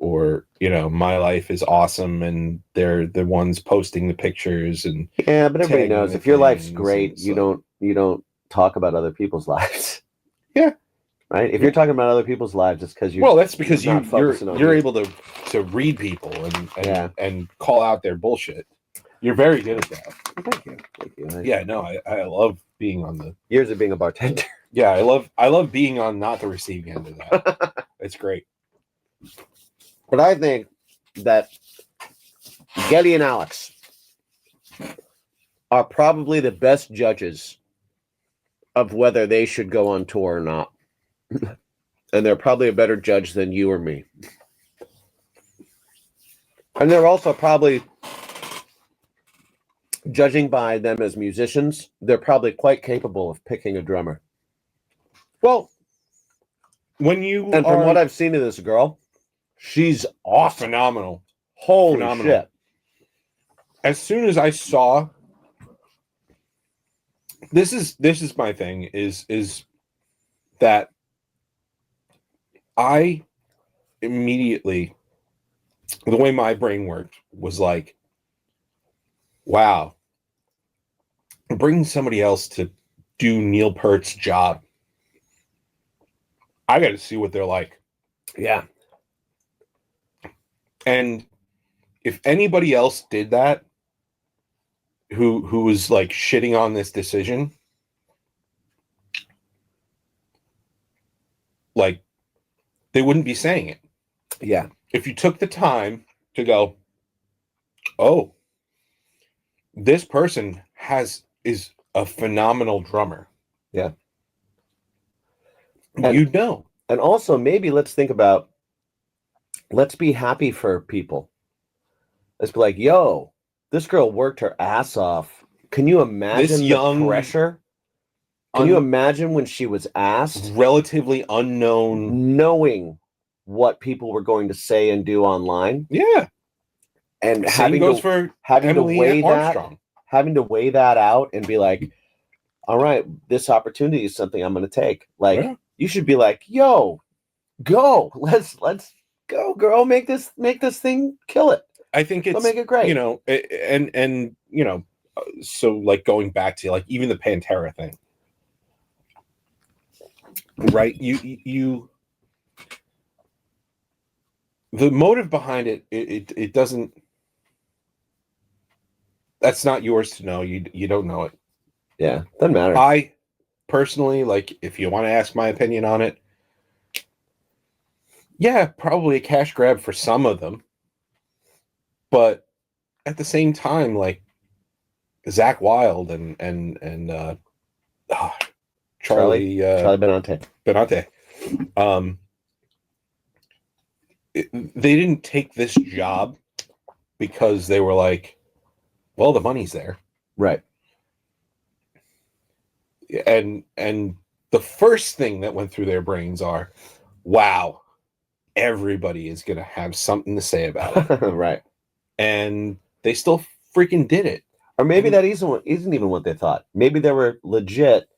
Speaker 3: my life is awesome, and they're the ones posting the pictures. And
Speaker 2: Yeah, but everybody
Speaker 3: tagging
Speaker 2: knows
Speaker 3: the
Speaker 2: if your life's
Speaker 3: things,
Speaker 2: great,
Speaker 3: and it's
Speaker 2: you don't talk about other people's lives.
Speaker 3: Yeah.
Speaker 2: Right? If you're talking about other people's lives, it's because
Speaker 3: that's because
Speaker 2: not focusing on you.
Speaker 3: you're able to read people and
Speaker 2: Yeah.
Speaker 3: and call out their bullshit. You're very good at that.
Speaker 2: Thank you.
Speaker 3: Yeah, no, I love being on the
Speaker 2: Years of being a bartender.
Speaker 3: Yeah, I love being on not the receiving end of that. It's great.
Speaker 2: But I think that Getty and Alex are probably the best judges of whether they should go on tour or not. And they're probably a better judge than you or me. And they're also probably, judging by them as musicians, they're probably quite capable of picking a drummer.
Speaker 3: Well, when you
Speaker 2: And from what I've seen of this girl, she's awesome.
Speaker 3: phenomenal.
Speaker 2: Holy
Speaker 3: Phenomenal.
Speaker 2: shit.
Speaker 3: As soon as I saw this is my thing is that I immediately, the way my brain worked was like, wow, bringing somebody else to do Neil Peart's job. I got to see what they're like.
Speaker 2: Yeah.
Speaker 3: And if anybody else did that, who was like shitting on this decision, like, they wouldn't be saying it.
Speaker 2: Yeah.
Speaker 3: If you took the time to go, oh, this person is a phenomenal drummer.
Speaker 2: Yeah.
Speaker 3: You'd know.
Speaker 2: And also, maybe let's be happy for people. Let's be like, yo, this girl worked her ass off. Can you imagine
Speaker 3: This young,
Speaker 2: the pressure? Can you imagine when she was asked?
Speaker 3: Relatively unknown.
Speaker 2: Knowing what people were going to say and do online.
Speaker 3: Yeah.
Speaker 2: And
Speaker 3: having to weigh
Speaker 2: that out and be like, all right, this opportunity is something I'm going to take. Like, you should be like, yo, go. Let's go, girl. Make this thing, kill it.
Speaker 3: I think it's,
Speaker 2: make it great.
Speaker 3: And so like going back to like even the Pantera thing, right? You the motive behind it doesn't. That's not yours to know. You don't know it.
Speaker 2: Yeah, doesn't matter.
Speaker 3: I personally, like, if you want to ask my opinion on it, yeah, probably a cash grab for some of them. But at the same time, like Zakk Wylde and Charlie
Speaker 2: Benante.
Speaker 3: They didn't take this job because they were like, well, the money's there.
Speaker 2: Right.
Speaker 3: And the first thing that went through their brains are, wow, everybody is going to have something to say about it.
Speaker 2: Right.
Speaker 3: And they still freaking did it.
Speaker 2: Or maybe that isn't even what they thought. Maybe they were legit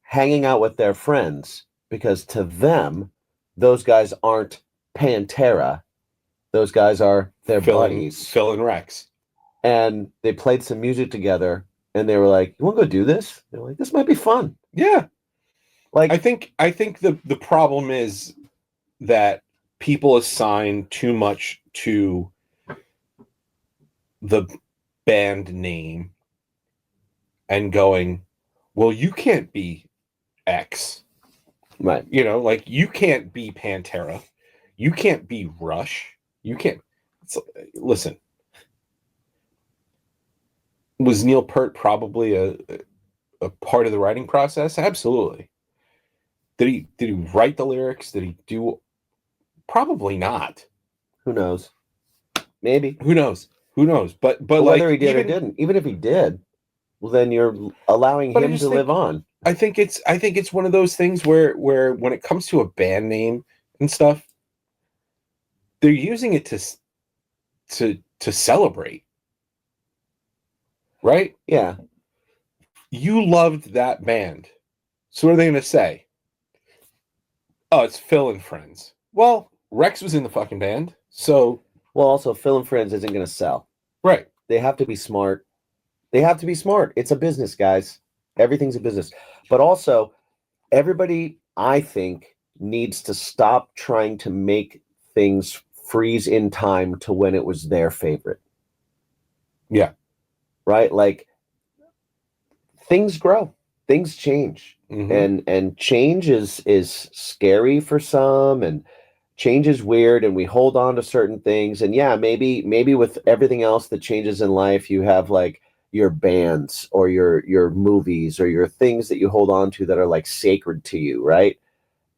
Speaker 2: hanging out with their friends because to them, those guys aren't Pantera. Those guys are their buddies.
Speaker 3: Phil and Rex.
Speaker 2: And they played some music together and they were like, you want to go do this? They're like, this might be fun.
Speaker 3: Yeah.
Speaker 2: Like,
Speaker 3: I think the problem is that people assign too much to the band name and going, well, you can't be X.
Speaker 2: Right.
Speaker 3: Like, you can't be Pantera. You can't be Rush. You can't. Listen. Was Neil Peart probably a part of the writing process? Absolutely. Did he write the lyrics? Did he do? Probably not.
Speaker 2: Who knows? Maybe.
Speaker 3: Who knows? But
Speaker 2: whether
Speaker 3: like,
Speaker 2: he did or didn't, even if he did, well, then you're allowing him to live on.
Speaker 3: I think it's one of those things where when it comes to a band name and stuff, they're using it to celebrate. Right?
Speaker 2: Yeah.
Speaker 3: You loved that band. So what are they going to say? Oh, it's Phil and Friends. Well, Rex was in the fucking band. So,
Speaker 2: Well, also, Phil and Friends isn't going to sell.
Speaker 3: right.
Speaker 2: They have to be smart. They have to be smart. It's a business, guys. Everything's a business. But also, everybody, I think, needs to stop trying to make things freeze in time to when it was their favorite.
Speaker 3: Yeah.
Speaker 2: Right? Like, things grow, things change.
Speaker 3: Mhm.
Speaker 2: And change is scary for some, and change is weird, and we hold on to certain things. And yeah, maybe with everything else that changes in life, you have like your bands or your movies or your things that you hold on to that are like sacred to you, right?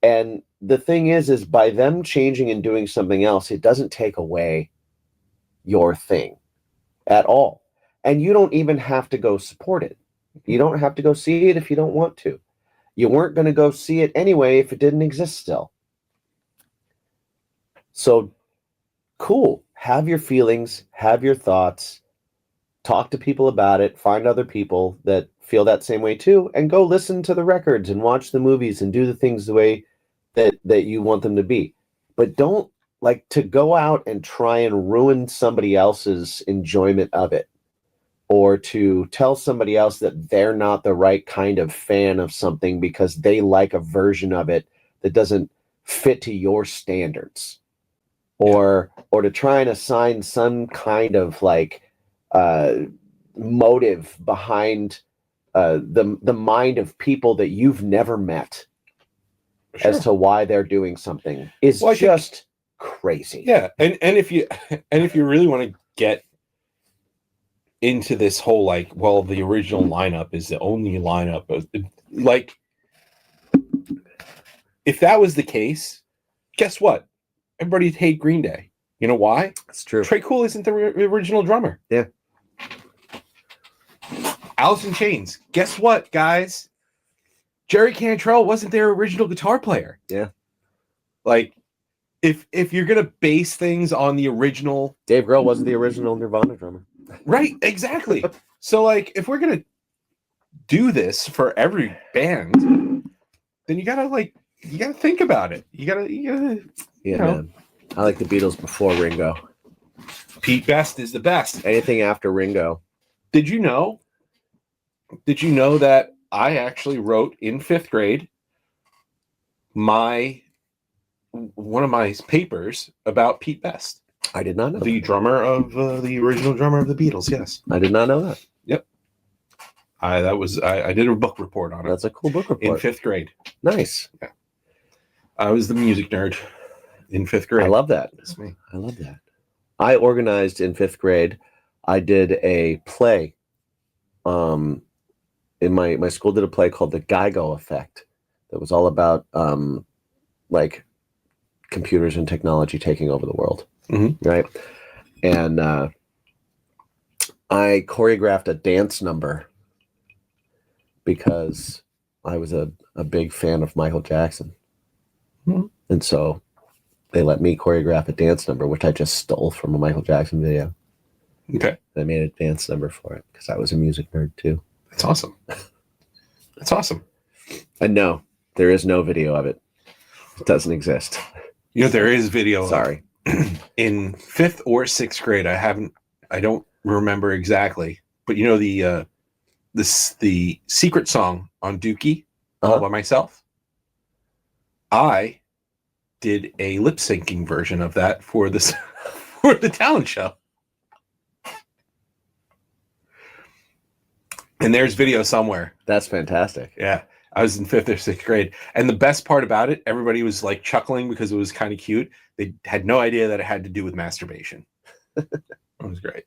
Speaker 2: And the thing is by them changing and doing something else, it doesn't take away your thing at all. And you don't even have to go support it. You don't have to go see it if you don't want to. You weren't going to go see it anyway if it didn't exist still. So cool. Have your feelings, have your thoughts, talk to people about it, find other people that feel that same way too, and go listen to the records and watch the movies and do the things the way that you want them to be. But don't like to go out and try and ruin somebody else's enjoyment of it, or to tell somebody else that they're not the right kind of fan of something because they like a version of it that doesn't fit to your standards, or to try and assign some kind of like motive behind the mind of people that you've never met as to why they're doing something is just crazy.
Speaker 3: Yeah, and if you really want to get into this whole like, well, the original lineup is the only lineup of, like, if that was the case, guess what? Everybody'd hate Green Day. You know why?
Speaker 2: That's true.
Speaker 3: Trey Cool isn't the original drummer.
Speaker 2: Yeah.
Speaker 3: Alice in Chains. Guess what, guys? Jerry Cantrell wasn't their original guitar player.
Speaker 2: Yeah.
Speaker 3: Like, if you're gonna base things on the original,
Speaker 2: Dave Grohl wasn't the original Nirvana drummer.
Speaker 3: right? Exactly. So, like, if we're gonna do this for every band, then you gotta think about it. You gotta
Speaker 2: Yeah,
Speaker 3: you know.
Speaker 2: man. I like the Beatles before Ringo.
Speaker 3: Pete Best is the best.
Speaker 2: Anything after Ringo.
Speaker 3: Did you know that I actually wrote in 5th grade one of my papers about Pete Best,
Speaker 2: I did not know
Speaker 3: the
Speaker 2: that.
Speaker 3: drummer of the original drummer of the Beatles? Yes,
Speaker 2: I did not know that.
Speaker 3: Yep. I did a book report on it.
Speaker 2: That's a cool book
Speaker 3: in
Speaker 2: report.
Speaker 3: 5th grade.
Speaker 2: Nice.
Speaker 3: Yeah. I was the music nerd in 5th grade.
Speaker 2: I love that.
Speaker 3: That's me.
Speaker 2: I love that. I organized in 5th grade. I did a play. In my school did a play called The Geigo Effect that was all about like computers and technology taking over the world.
Speaker 3: Mm-hmm.
Speaker 2: Right. And I choreographed a dance number because I was a big fan of Michael Jackson.
Speaker 3: Mm-hmm.
Speaker 2: And so they let me choreograph a dance number, which I just stole from a Michael Jackson video.
Speaker 3: Okay.
Speaker 2: I made a dance number for it because I was a music nerd too.
Speaker 3: That's awesome. That's awesome.
Speaker 2: And no, there is no video of it. It doesn't exist.
Speaker 3: You know, there is video.
Speaker 2: Sorry.
Speaker 3: In 5th or 6th grade, I don't remember exactly, but you know the secret song on Dookie, all by myself. I did a lip syncing version of that for this for the talent show. And there's video somewhere.
Speaker 2: That's fantastic.
Speaker 3: Yeah. I was in 5th or 6th grade. And the best part about it, everybody was like chuckling because it was kind of cute. They had no idea that it had to do with masturbation. It was great.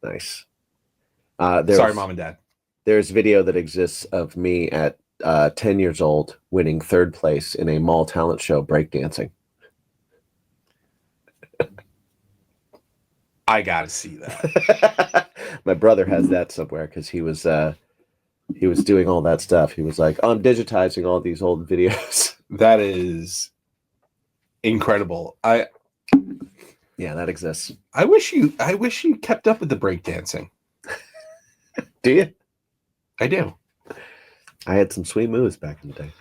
Speaker 2: Nice.
Speaker 3: Sorry, Mom and Dad.
Speaker 2: There's video that exists of me at 10 years old winning 3rd place in a mall talent show breakdancing.
Speaker 3: I got to see that.
Speaker 2: My brother has that somewhere because he was doing all that stuff. He was like, oh, I'm digitizing all these old videos.
Speaker 3: That is incredible.
Speaker 2: Yeah, that exists.
Speaker 3: I wish you kept up with the breakdancing.
Speaker 2: Do you?
Speaker 3: I do.
Speaker 2: I had some sweet moves back in the day.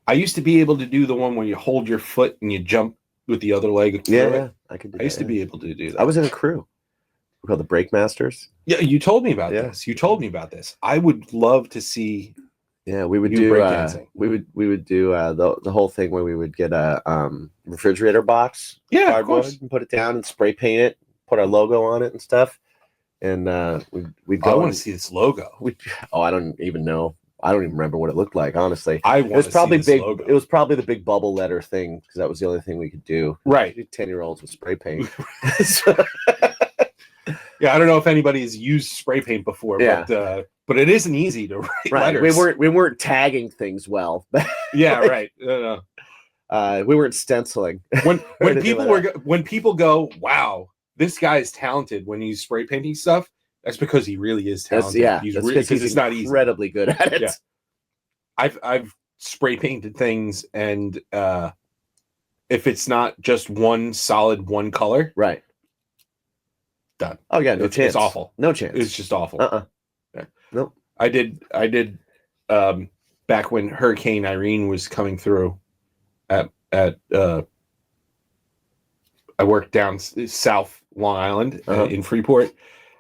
Speaker 3: I used to be able to do the one where you hold your foot and you jump with the other leg.
Speaker 2: Yeah,
Speaker 3: through it.
Speaker 2: yeah. I could do
Speaker 3: I used
Speaker 2: that,
Speaker 3: to be able to do that.
Speaker 2: I was in a crew. We're called the Breakmasters.
Speaker 3: Yeah, you told me about
Speaker 2: Yeah.
Speaker 3: this. You told me about this. I would love to see.
Speaker 2: Yeah, we would
Speaker 3: You
Speaker 2: do
Speaker 3: breakdancing.
Speaker 2: we would do the whole thing where we would get a refrigerator box,
Speaker 3: Yeah, of
Speaker 2: cardboard,
Speaker 3: course.
Speaker 2: and put it down and spray paint it, put our logo on it and stuff. And we'd
Speaker 3: I
Speaker 2: go.
Speaker 3: want to see this logo.
Speaker 2: I don't even know. I don't even remember what it looked like, honestly.
Speaker 3: I
Speaker 2: It
Speaker 3: want
Speaker 2: was
Speaker 3: to
Speaker 2: probably
Speaker 3: see this
Speaker 2: big.
Speaker 3: logo.
Speaker 2: It was probably the big bubble letter thing because that was the only thing we could do.
Speaker 3: Right.
Speaker 2: 10-year-olds with spray paint.
Speaker 3: Yeah, I don't know if anybody's used spray paint before,
Speaker 2: Yeah.
Speaker 3: but it isn't easy to write
Speaker 2: Right.
Speaker 3: letters.
Speaker 2: We weren't tagging things well.
Speaker 3: Yeah, right. No.
Speaker 2: We weren't stenciling.
Speaker 3: When
Speaker 2: anything like
Speaker 3: when people go, wow, this guy is talented when he's spray painting stuff. That's because he really is talented. He's really, because it's not easy.
Speaker 2: Incredibly good at it.
Speaker 3: Yeah. I've spray painted things, and if it's not just one solid one color,
Speaker 2: Right.
Speaker 3: Done.
Speaker 2: Oh yeah, no chance.
Speaker 3: It's awful.
Speaker 2: No chance.
Speaker 3: It's just awful.
Speaker 2: Yeah. Nope.
Speaker 3: I did back when Hurricane Irene was coming through at I worked down South Long Island in Freeport,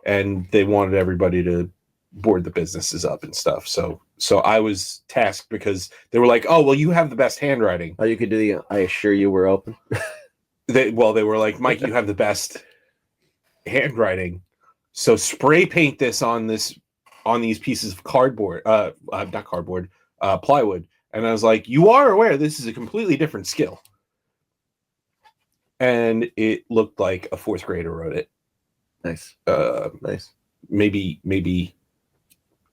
Speaker 3: and they wanted everybody to board the businesses up and stuff. So I was tasked because they were like, "Oh, well, you have the best handwriting."
Speaker 2: Oh, you could do the I assure you we're open.
Speaker 3: They were like, "Mike, you have the best handwriting. So spray paint this on these pieces of cardboard, not cardboard, plywood." And I was like, "You are aware this is a completely different skill." And it looked like a fourth grader wrote it.
Speaker 2: Nice. Nice.
Speaker 3: Maybe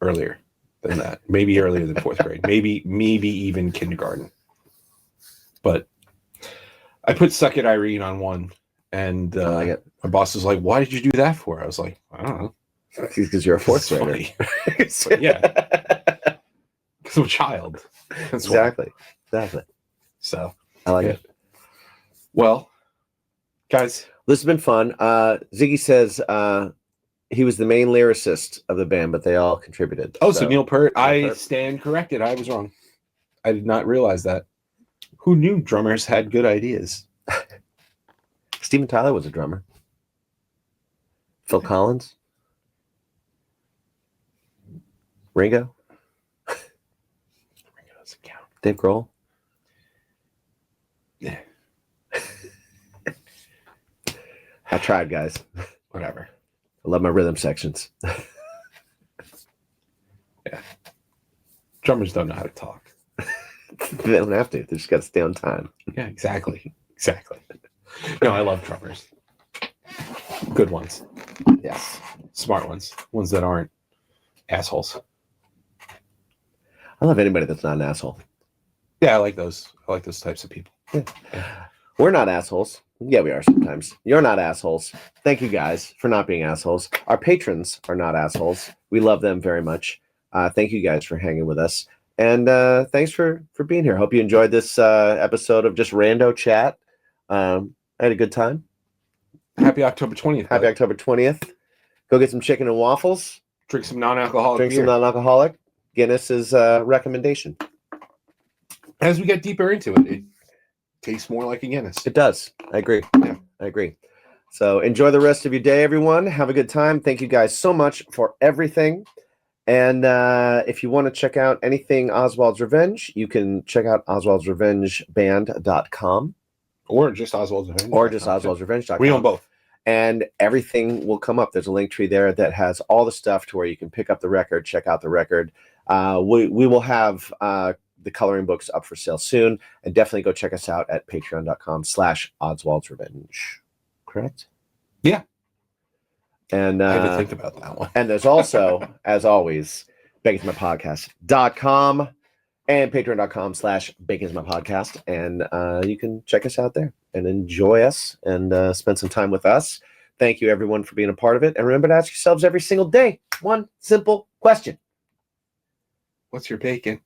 Speaker 3: earlier than that. Maybe earlier than fourth grade. Maybe even kindergarten. But I put "Suck It, Irene" on one, and
Speaker 2: I like it.
Speaker 3: my boss was like, "Why did you do that for?" I was like, "I don't know."
Speaker 2: Because you're a fourth grader.
Speaker 3: But yeah. Because I'm a child. That's why.
Speaker 2: Exactly.
Speaker 3: So
Speaker 2: I like it.
Speaker 3: Well, guys,
Speaker 2: This has been fun. Ziggy says he was the main lyricist of the band, but they all contributed.
Speaker 3: so Neil Peart. I
Speaker 2: Peart.
Speaker 3: stand corrected. I was wrong. I did not realize that. Who knew drummers had good ideas?
Speaker 2: Steven Tyler was a drummer. Phil Collins. Ringo.
Speaker 3: Ringo doesn't count.
Speaker 2: Dave Grohl.
Speaker 3: Yeah.
Speaker 2: I tried, guys.
Speaker 3: Whatever.
Speaker 2: I love my rhythm sections.
Speaker 3: Yeah. Drummers don't know how to talk.
Speaker 2: They don't have to. They just got to stay on time.
Speaker 3: Yeah, exactly. No, I love drummers. Good ones.
Speaker 2: Yes.
Speaker 3: Smart ones. Ones that aren't assholes.
Speaker 2: I love anybody that's not an asshole.
Speaker 3: Yeah, I like those. I like those types of people.
Speaker 2: Yeah. We're not assholes. Yeah, we are sometimes. You're not assholes. Thank you guys for not being assholes. Our patrons are not assholes. We love them very much. Thank you guys for hanging with us. And thanks for being here. Hope you enjoyed this episode of just Rando Chat. I had a good time.
Speaker 3: Happy October 20th.
Speaker 2: Happy October 20th. Go get some chicken and waffles.
Speaker 3: Drink some non-alcoholic
Speaker 2: Drink
Speaker 3: beer.
Speaker 2: some non-alcoholic. Guinness's recommendation.
Speaker 3: As we get deeper into it, it tastes more like a Guinness.
Speaker 2: It does. I agree.
Speaker 3: Yeah.
Speaker 2: I agree. So enjoy the rest of your day, everyone. Have a good time. Thank you guys so much for everything. And if you want to check out anything Oswald's Revenge, you can check out oswaldsrevenge.band.com.
Speaker 3: Or just Oswald's Revenge.
Speaker 2: Or just oswaldsrevenge.com.
Speaker 3: We own both.
Speaker 2: And everything will come up. There's a link tree there that has all the stuff to where you can pick up the record, check out the record. We will have the coloring books up for sale soon. And definitely go check us out at patreon.com/oswaldsrevenge. Correct?
Speaker 3: Yeah.
Speaker 2: And
Speaker 3: I had to think about that one.
Speaker 2: And there's also, as always, baconsmypodcast.com and patreon.com/baconsmypodcast. And you can check us out there and enjoy us and spend some time with us. Thank you, everyone, for being a part of it. And remember to ask yourselves every single day one simple question.
Speaker 3: What's your bacon?